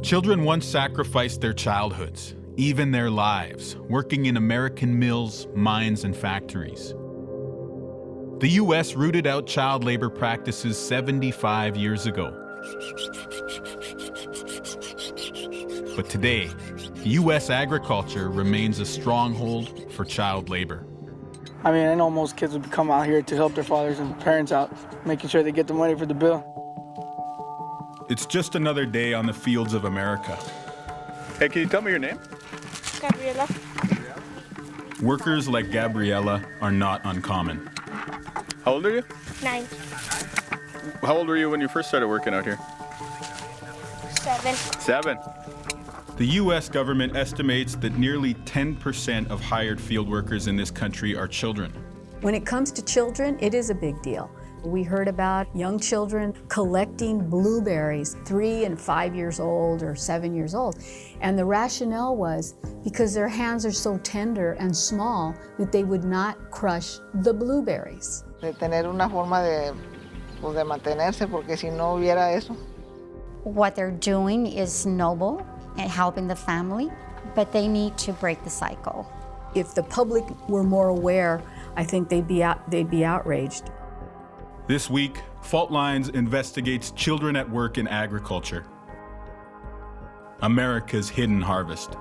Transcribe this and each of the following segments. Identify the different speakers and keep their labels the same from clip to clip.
Speaker 1: Children once sacrificed their childhoods, even their lives, working in American mills, mines, and factories. The U.S. rooted out child labor practices 75 years ago. But today, U.S. agriculture remains a stronghold for child labor.
Speaker 2: I mean, I know most kids would come out here to help their fathers and parents out, making sure they get the money for the bill.
Speaker 1: It's just another day on the fields of America.
Speaker 3: Hey, can you tell me your name?
Speaker 4: Gabriela.
Speaker 1: Workers like Gabriela are not uncommon.
Speaker 3: How old are you?
Speaker 4: 9.
Speaker 3: How old were you when you first started working out here?
Speaker 4: 7.
Speaker 3: 7.
Speaker 1: The U.S. government estimates that nearly 10% of hired field workers in this country are children.
Speaker 5: When it comes to children, it is a big deal. We heard about young children collecting blueberries, 3 and 5 years old or 7 years old. And the rationale was because their hands are so tender and small that they would not crush the blueberries.
Speaker 6: De tener una forma de mantenerse, porque si no hubiera eso.
Speaker 7: What they're doing is noble and helping the family, but they need to break the cycle.
Speaker 5: If the public were more aware, I think they'd be outraged.
Speaker 1: This week, Fault Lines investigates children at work in agriculture. America's hidden harvest.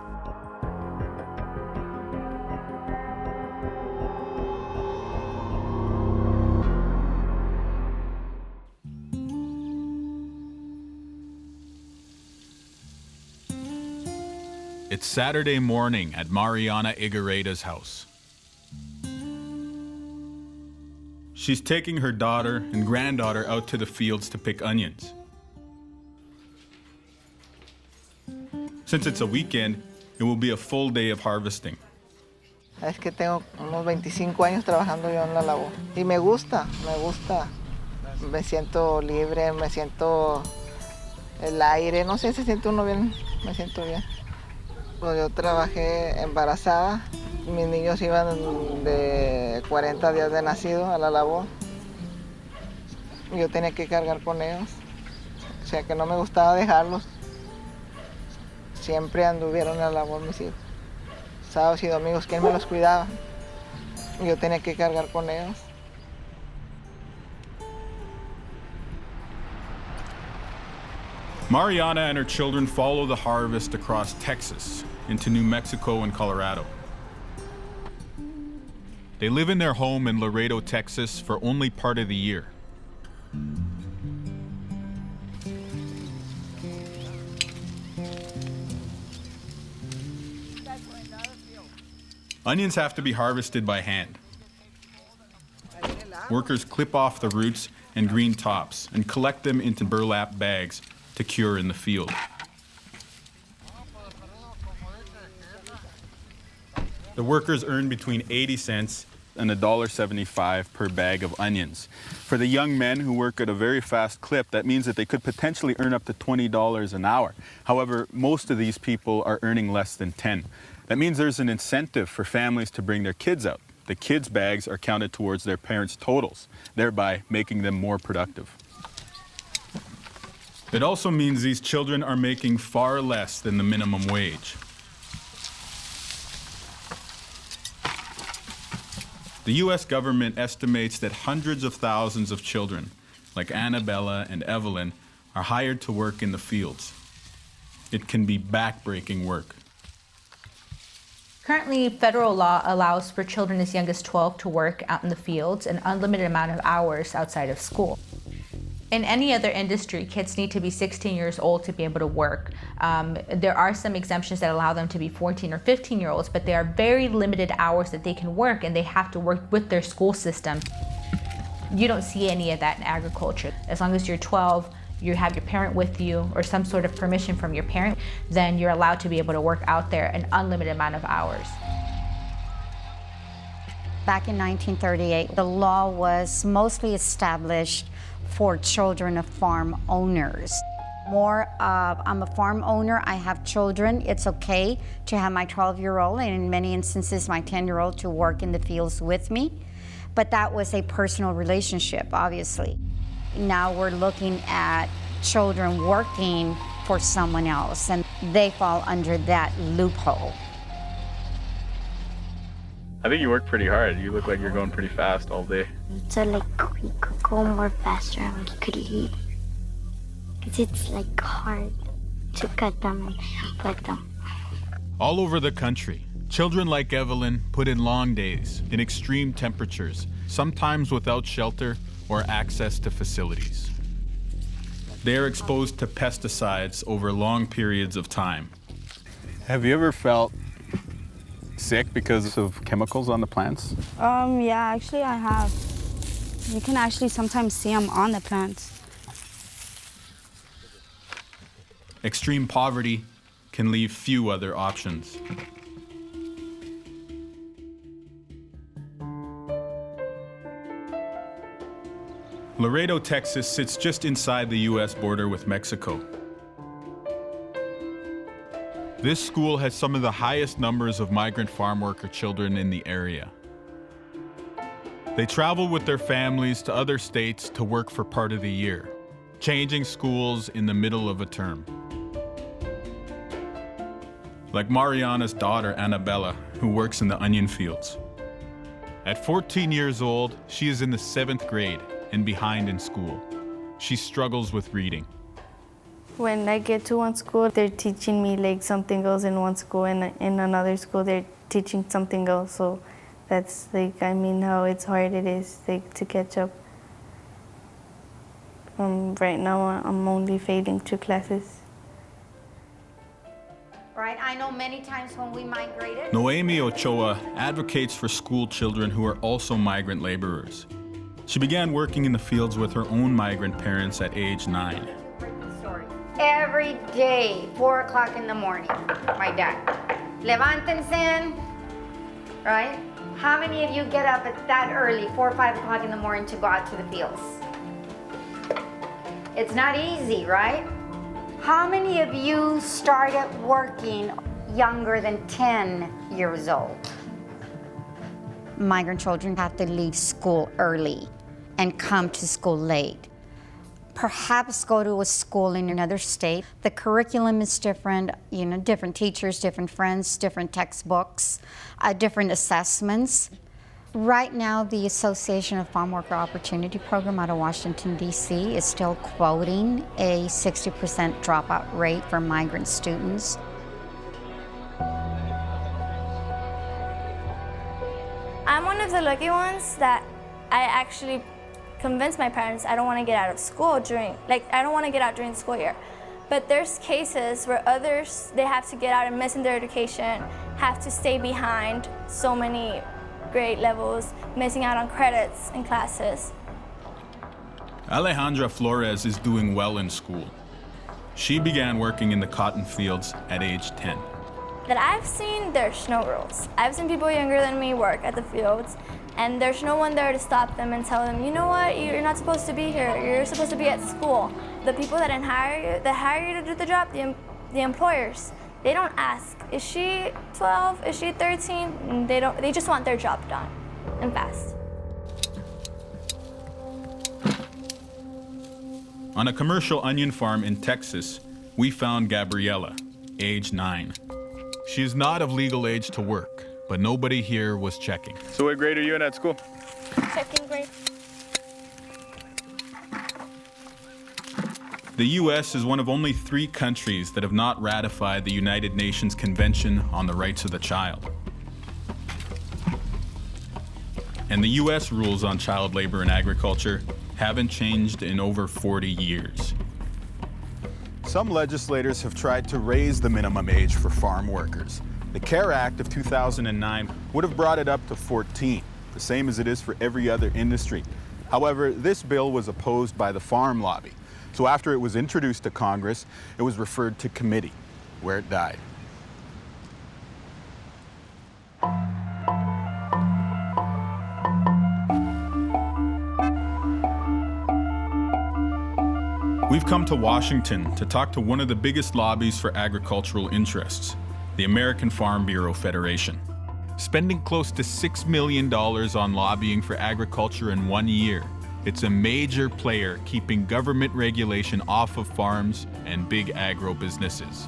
Speaker 1: It's Saturday morning at Mariana Iguereda's house. She's taking her daughter and granddaughter out to the fields to pick onions. Since it's a weekend, it will be a full day of harvesting.
Speaker 6: Es que tengo unos 25 años trabajando yo en la labor. Y me gusta. Me siento libre, me siento el aire, no sé, se siente uno bien, me siento bien. Cuando yo trabajé embarazada, mis niños iban de 40 días de nacido a la labor. Yo tenía que cargar con ellos, o sea que no me gustaba dejarlos. Siempre anduvieron en la labor mis hijos. Sábados y domingos, ¿quién me los cuidaba? Yo tenía que cargar con ellos.
Speaker 1: Mariana and her children follow the harvest across Texas into New Mexico and Colorado. They live in their home in Laredo, Texas for only part of the year. Onions have to be harvested by hand. Workers clip off the roots and green tops and collect them into burlap bags to cure in the field. The workers earn between 80 cents and $1.75 per bag of onions. For the young men who work at a very fast clip, that means that they could potentially earn up to $20 an hour. However, most of these people are earning less than 10. That means there's an incentive for families to bring their kids out. The kids' bags are counted towards their parents' totals, thereby making them more productive. It also means these children are making far less than the minimum wage. The U.S. government estimates that hundreds of thousands of children, like Annabella and Evelyn, are hired to work in the fields. It can be back-breaking work.
Speaker 8: Currently, federal law allows for children as young as 12 to work out in the fields an unlimited amount of hours outside of school. In any other industry, kids need to be 16 years old to be able to work. There are some exemptions that allow them to be 14 or 15-year-olds, but there are very limited hours that they can work, and they have to work with their school system. You don't see any of that in agriculture. As long as you're 12, you have your parent with you or some sort of permission from your parent, then you're allowed to be able to work out there an unlimited amount of hours.
Speaker 7: Back in 1938, the law was mostly established for children of farm owners. I'm a farm owner, I have children. It's okay to have my 12-year-old and in many instances my 10-year-old to work in the fields with me. But that was a personal relationship, obviously. Now we're looking at children working for someone else, and they fall under that loophole.
Speaker 3: I think you work pretty hard. You look like you're going pretty fast all day.
Speaker 4: So like we could go more faster and we could leave. Because it's like hard to cut them and put them.
Speaker 1: All over the country, children like Evelyn put in long days in extreme temperatures, sometimes without shelter or access to facilities. They are exposed to pesticides over long periods of time.
Speaker 3: Have you ever felt sick because of chemicals on the plants?
Speaker 9: Yeah, actually I have. You can actually sometimes see them on the plants.
Speaker 1: Extreme poverty can leave few other options. Laredo, Texas sits just inside the U.S. border with Mexico. This school has some of the highest numbers of migrant farm worker children in the area. They travel with their families to other states to work for part of the year, changing schools in the middle of a term. Like Mariana's daughter, Annabella, who works in the onion fields. At 14 years old, she is in the 7th grade and behind in school. She struggles with reading.
Speaker 9: When I get to one school, they're teaching me like something else in one school, and in another school they're teaching something else. So that's like, I mean, how it's hard it is like to catch up. Right now I'm only failing 2 classes.
Speaker 7: Right, I know many times when we migrated.
Speaker 1: Noemi Ochoa advocates for school children who are also migrant laborers. She began working in the fields with her own migrant parents at age 9.
Speaker 7: Every day, 4 o'clock in the morning, my dad. Levántense, right? How many of you get up at that early, 4 or 5 o'clock in the morning to go out to the fields? It's not easy, right? How many of you started working younger than 10 years old? Migrant children have to leave school early and come to school late. Perhaps go to a school in another state. The curriculum is different, you know, different teachers, different friends, different textbooks, different assessments. Right now, the Association of Farm Worker Opportunity Program out of Washington, D.C. is still quoting a 60% dropout rate for migrant students.
Speaker 10: I'm one of the lucky ones that I actually convinced my parents I don't want to get out of school I don't want to get out during the school year. But there's cases where others, they have to get out and missing their education, have to stay behind so many grade levels, missing out on credits and classes.
Speaker 1: Alejandra Flores is doing well in school. She began working in the cotton fields at age 10.
Speaker 10: That I've seen, there's no rules. I've seen people younger than me work at the fields, and there's no one there to stop them and tell them, you know what, you're not supposed to be here, you're supposed to be at school. The people that hire you to do the job, the employers, they don't ask, is she 12, is she 13? They just want their job done, and fast.
Speaker 1: On a commercial onion farm in Texas, we found Gabriela, age 9. She is not of legal age to work, but nobody here was checking.
Speaker 3: So what grade are you in at school?
Speaker 10: 2nd grade.
Speaker 1: The U.S. is one of only 3 countries that have not ratified the United Nations Convention on the Rights of the Child. And the U.S. rules on child labor in agriculture haven't changed in over 40 years.
Speaker 11: Some legislators have tried to raise the minimum age for farm workers. The CARE Act of 2009 would have brought it up to 14, the same as it is for every other industry. However, this bill was opposed by the farm lobby. So after it was introduced to Congress, it was referred to committee, where it died.
Speaker 1: We've come to Washington to talk to one of the biggest lobbies for agricultural interests, the American Farm Bureau Federation. Spending close to $6 million on lobbying for agriculture in 1 year, it's a major player keeping government regulation off of farms and big agro businesses.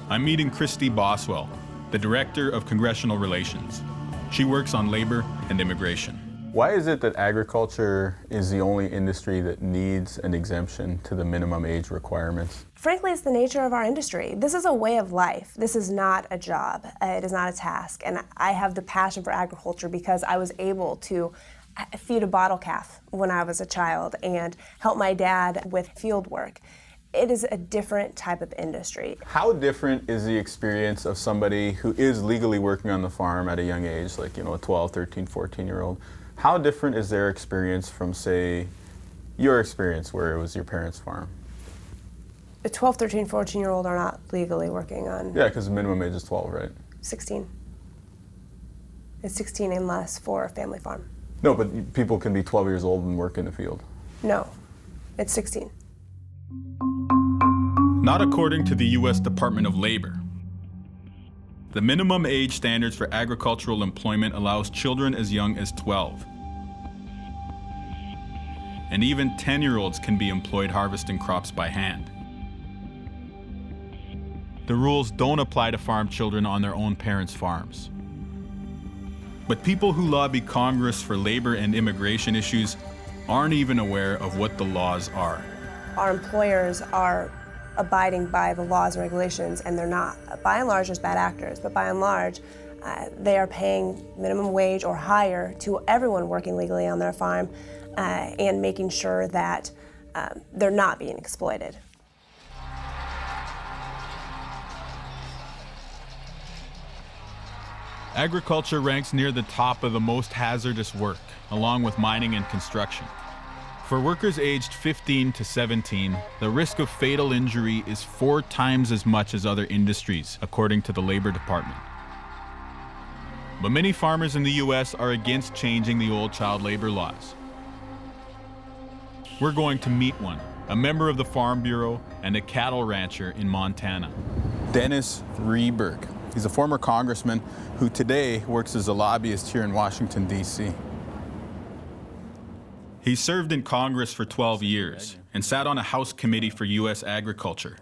Speaker 1: I'm meeting Christy Boswell, the Director of Congressional Relations. She works on labor and immigration.
Speaker 3: Why is it that agriculture is the only industry that needs an exemption to the minimum age requirements?
Speaker 12: Frankly, it's the nature of our industry. This is a way of life. This is not a job. It is not a task. And I have the passion for agriculture because I was able to feed a bottle calf when I was a child and help my dad with field work. It is a different type of industry.
Speaker 3: How different is the experience of somebody who is legally working on the farm at a young age, like, a 12, 13, 14-year-old? How different is their experience from, say, your experience where it was your parents' farm?
Speaker 12: A 12, 13, 14-year-old are not legally working on...
Speaker 3: Yeah, because the minimum age is 12, right?
Speaker 12: 16. It's 16 and less for a family farm.
Speaker 3: No, but people can be 12 years old and work in the field.
Speaker 12: No, it's 16.
Speaker 1: Not according to the U.S. Department of Labor. The minimum age standards for agricultural employment allows children as young as 12. And even 10-year-olds can be employed harvesting crops by hand. The rules don't apply to farm children on their own parents' farms. But people who lobby Congress for labor and immigration issues aren't even aware of what the laws are.
Speaker 12: Our employers are abiding by the laws and regulations, and they're not. By and large, there's bad actors, but by and large, they are paying minimum wage or higher to everyone working legally on their farm and making sure that they're not being exploited.
Speaker 1: Agriculture ranks near the top of the most hazardous work, along with mining and construction. For workers aged 15 to 17, the risk of fatal injury is 4 times as much as other industries, according to the Labor Department. But many farmers in the U.S. are against changing the old child labor laws. We're going to meet one, a member of the Farm Bureau and a cattle rancher in Montana.
Speaker 3: Dennis Rehberg. He's a former congressman who today works as a lobbyist here in Washington, D.C.
Speaker 1: He served in Congress for 12 years and sat on a House committee for U.S. agriculture.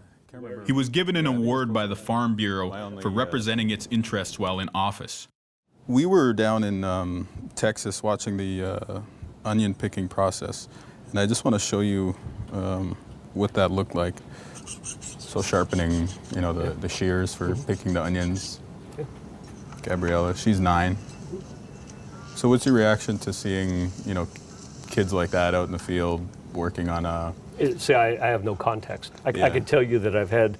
Speaker 1: He was given an award by the Farm Bureau for representing its interests while in office.
Speaker 3: We were down in Texas watching the onion picking process, and I just want to show you what that looked like. So sharpening, the shears for picking the onions. Gabriella, she's 9. So what's your reaction to seeing, kids like that out in the field working on a...
Speaker 13: See, I have no context. I can tell you that I've had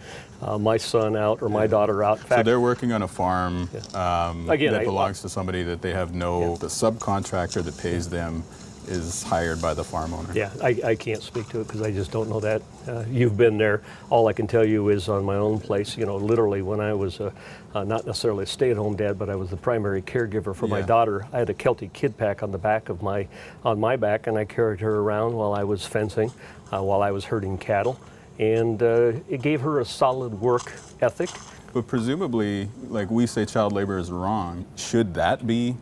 Speaker 13: my son out or my daughter out. In fact,
Speaker 3: so they're working on a farm that belongs to somebody that they have no... The subcontractor that pays them is hired by the farm owner.
Speaker 13: Yeah, I can't speak to it because I just don't know that. You've been there. All I can tell you is on my own place, literally when I was not necessarily a stay-at-home dad, but I was the primary caregiver for my daughter. I had a Celtic kid pack on the back of on my back, and I carried her around while I was fencing, while I was herding cattle, and it gave her a solid work ethic.
Speaker 3: But presumably, like we say child labor is wrong, should that be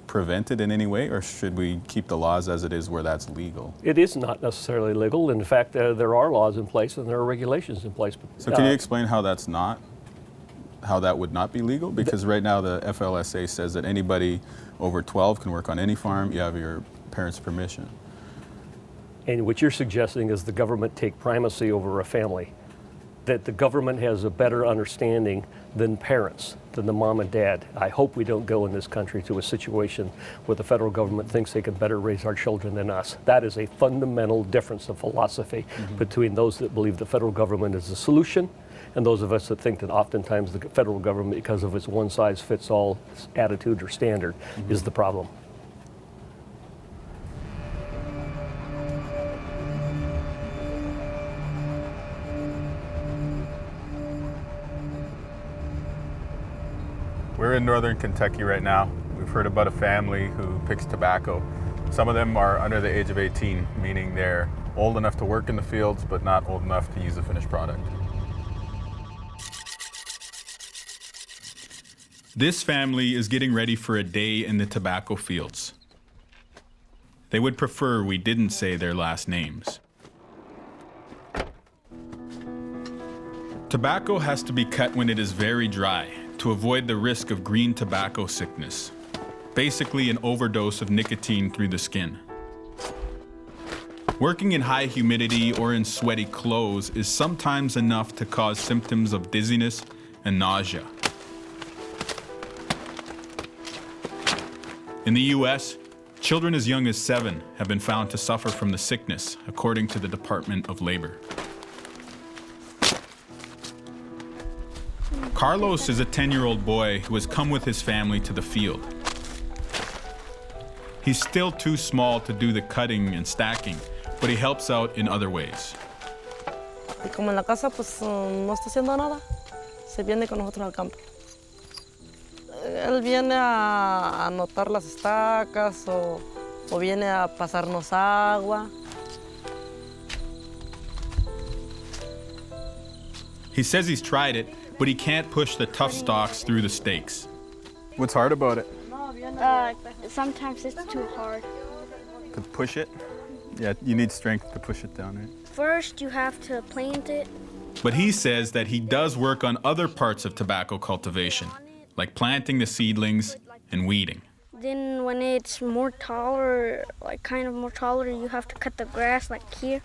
Speaker 3: prevented in any way, or should we keep the laws as it is where that's legal?
Speaker 13: It is not necessarily legal. In fact, there are laws in place and there are regulations in place.
Speaker 3: So can you explain how that would not be legal? Because right now the FLSA says that anybody over 12 can work on any farm. You have your parents' permission.
Speaker 13: And what you're suggesting is the government take primacy over a family, that the government has a better understanding than parents, than the mom and dad. I hope we don't go in this country to a situation where the federal government thinks they can better raise our children than us. That is a fundamental difference of philosophy between those that believe the federal government is the solution and those of us that think that oftentimes the federal government, because of its one-size-fits-all attitude or standard, is the problem.
Speaker 3: We're in northern Kentucky right now. We've heard about a family who picks tobacco. Some of them are under the age of 18, meaning they're old enough to work in the fields, but not old enough to use the finished product.
Speaker 1: This family is getting ready for a day in the tobacco fields. They would prefer we didn't say their last names. Tobacco has to be cut when it is very dry to avoid the risk of green tobacco sickness, basically an overdose of nicotine through the skin. Working in high humidity or in sweaty clothes is sometimes enough to cause symptoms of dizziness and nausea. In the US, children as young as 7 have been found to suffer from the sickness, according to the Department of Labor. Carlos is a 10-year-old boy who has come with his family to the field. He's still too small to do the cutting and stacking, but he helps out in other ways.
Speaker 14: Y como en la casa pues no está haciendo nada, se viene con nosotros al campo. Él viene a anotar las estacas o viene a pasarnos agua.
Speaker 1: He says he's tried it, but he can't push the tough stalks through the stakes.
Speaker 3: What's hard about it?
Speaker 4: Sometimes it's too hard.
Speaker 3: To push it? Yeah, you need strength to push it down, right?
Speaker 4: First, you have to plant it.
Speaker 1: But he says that he does work on other parts of tobacco cultivation, like planting the seedlings and weeding.
Speaker 4: Then when it's more taller, like kind of more taller, you have to cut the grass like here.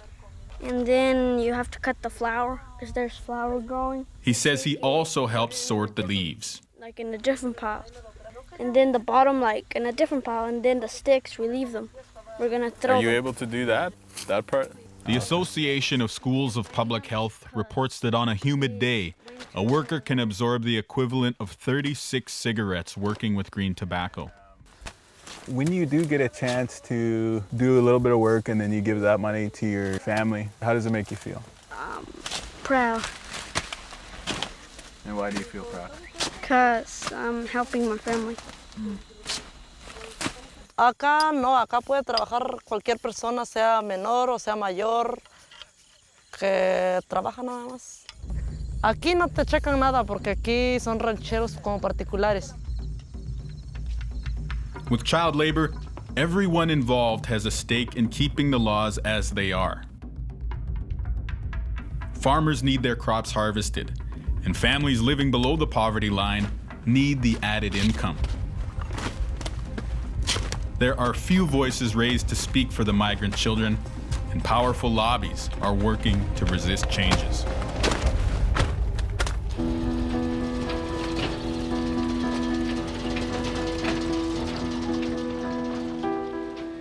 Speaker 4: And then you have to cut the flower, because there's flower growing.
Speaker 1: He says he also helps sort the leaves.
Speaker 4: Like in a different pile. And then the bottom, like in a different pile, and then the sticks, we leave them. We're gonna throw
Speaker 3: Are you
Speaker 4: them.
Speaker 3: able to do that part?
Speaker 1: The Association of Schools of Public Health reports that on a humid day, a worker can absorb the equivalent of 36 cigarettes working with green tobacco.
Speaker 3: When you do get a chance to do a little bit of work and then you give that money to your family, how does it make you feel?
Speaker 4: Proud,
Speaker 3: And why do you feel proud?
Speaker 4: because I'm helping my family.
Speaker 14: Acá no, acá puede trabajar cualquier persona, sea menor o sea mayor, que trabaja nada más. Aquí no te checan nada porque aquí son rancheros como particulares.
Speaker 1: With child labor, everyone involved has a stake in keeping the laws as they are. Farmers need their crops harvested, and families living below the poverty line need the added income. There are few voices raised to speak for the migrant children, and powerful lobbies are working to resist changes.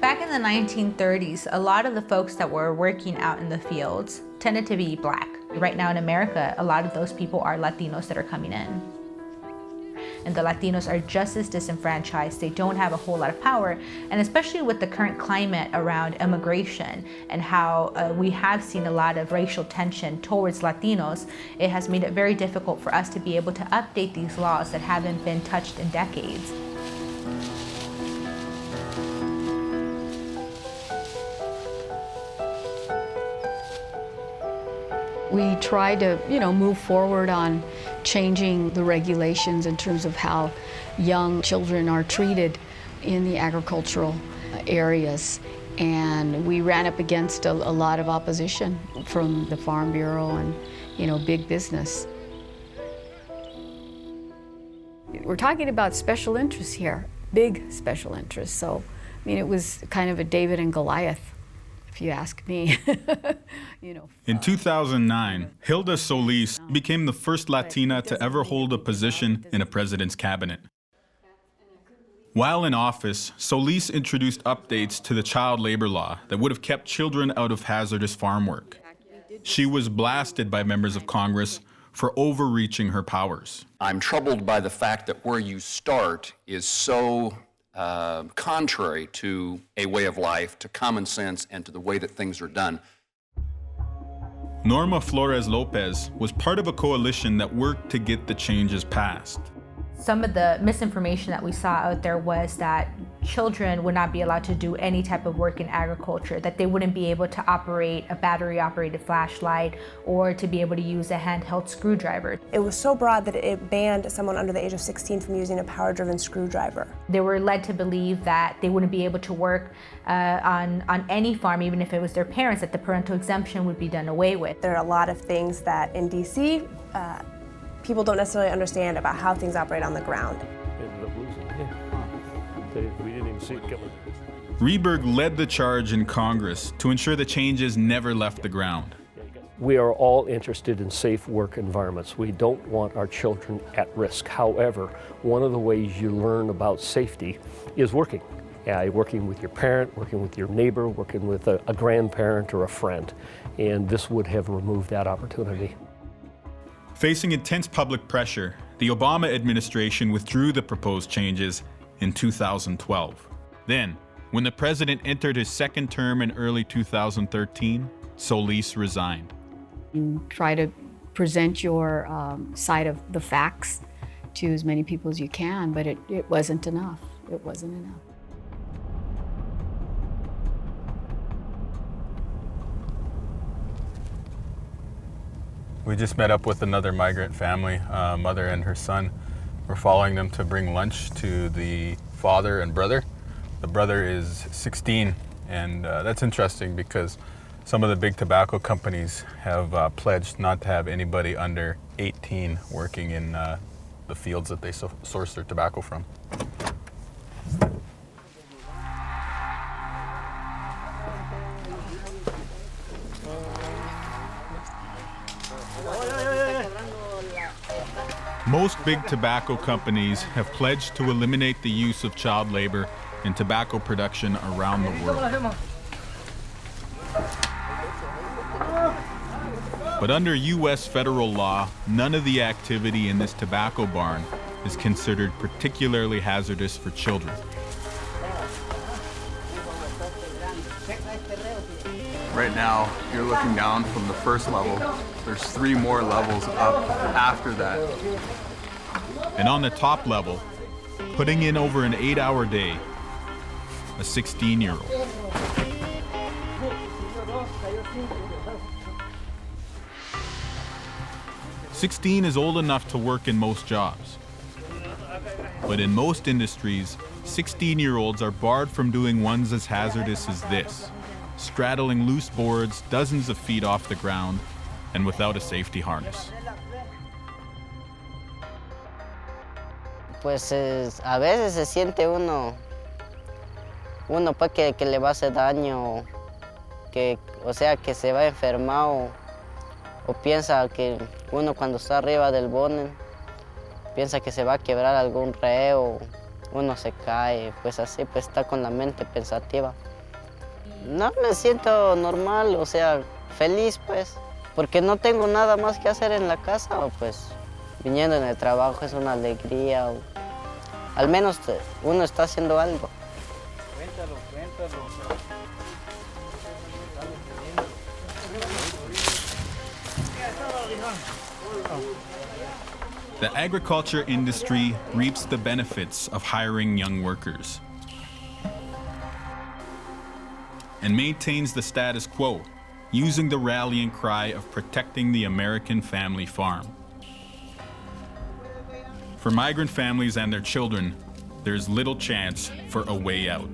Speaker 8: Back in the 1930s, a lot of the folks that were working out in the fields tended to be black. Right now in America, a lot of those people are Latinos that are coming in. And the Latinos are just as disenfranchised. They don't have a whole lot of power. And especially with the current climate around immigration and how we have seen a lot of racial tension towards Latinos, it has made it very difficult for us to be able to update these laws that haven't been touched in decades.
Speaker 5: We try to, move forward on changing the regulations in terms of how young children are treated in the agricultural areas. And we ran up against a lot of opposition from the Farm Bureau and, big business. We're talking about special interests here, big special interests. So, it was kind of a David and Goliath, if you ask me.
Speaker 1: In 2009, Hilda Solis became the first Latina to ever hold a position in a president's cabinet. While in office, Solis introduced updates to the child labor law that would have kept children out of hazardous farm work. She was blasted by members of Congress for overreaching her powers.
Speaker 15: I'm troubled by the fact that where you start is so contrary to a way of life, to common sense, and to the way that things are done.
Speaker 1: Norma Flores Lopez was part of a coalition that worked to get the changes passed.
Speaker 8: Some of the misinformation that we saw out there was that children would not be allowed to do any type of work in agriculture, that they wouldn't be able to operate a battery-operated flashlight or to be able to use a handheld screwdriver.
Speaker 12: It was so broad that it banned someone under the age of 16 from using a power-driven screwdriver.
Speaker 8: They were led to believe that they wouldn't be able to work on any farm, even if it was their parents, that the parental exemption would be done away with.
Speaker 12: There are a lot of things that in DC, people don't necessarily understand about how things operate on the ground.
Speaker 13: We didn't even see it coming.
Speaker 1: Rehberg led the charge in Congress to ensure the changes never left the ground.
Speaker 13: We are all interested in safe work environments. We don't want our children at risk. However, one of the ways you learn about safety is working. Working with your parent, working with your neighbor, working with a grandparent or a friend. And this would have removed that opportunity.
Speaker 1: Facing intense public pressure, the Obama administration withdrew the proposed changes in 2012. Then, when the president entered his second term in early 2013, Solis resigned.
Speaker 5: You try to present your side of the facts to as many people as you can, but it wasn't enough. It wasn't enough.
Speaker 3: We just met up with another migrant family, mother and her son. We're following them to bring lunch to the father and brother. The brother is 16, and that's interesting because some of the big tobacco companies have pledged not to have anybody under 18 working in the fields that they source their tobacco from.
Speaker 1: Most big tobacco companies have pledged to eliminate the use of child labor in tobacco production around the world. But under U.S. federal law, none of the activity in this tobacco barn is considered particularly hazardous for children.
Speaker 3: Right now, you're looking down from the first level. There's 3 more levels up after that.
Speaker 1: And on the top level, putting in over an 8-hour day, a 16-year-old. "16 is old enough to work in most jobs. But in most industries, 16-year-olds are barred from doing ones as hazardous as this, straddling loose boards dozens of feet off the ground and without a safety harness."
Speaker 16: Pues a veces se siente uno pues que le va a hacer daño, o sea que se va a enfermar o piensa que uno cuando está arriba del bonen piensa que se va a quebrar algún reo, uno se cae, pues así pues está con la mente pensativa. No me siento normal, o sea, feliz pues, porque no tengo nada más que hacer en la casa, pues viniendo en el trabajo es una alegría, o al menos uno está haciendo algo.
Speaker 1: The agriculture industry reaps the benefits of hiring young workers and maintains the status quo, using the rallying cry of protecting the American family farm. For migrant families and their children, there's little chance for a way out.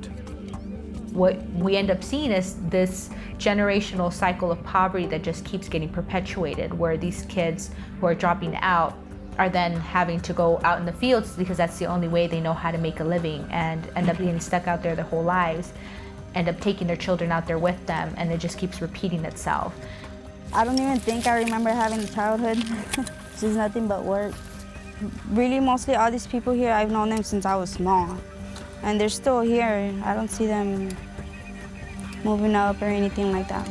Speaker 8: What we end up seeing is this generational cycle of poverty that just keeps getting perpetuated, where these kids who are dropping out are then having to go out in the fields because that's the only way they know how to make a living, and end up being stuck out there their whole lives, end up taking their children out there with them, and it just keeps repeating itself.
Speaker 17: I don't even think I remember having a childhood. It's just nothing but work. Really, mostly all these people here, I've known them since I was small. And they're still here. I don't see them moving up or anything like that.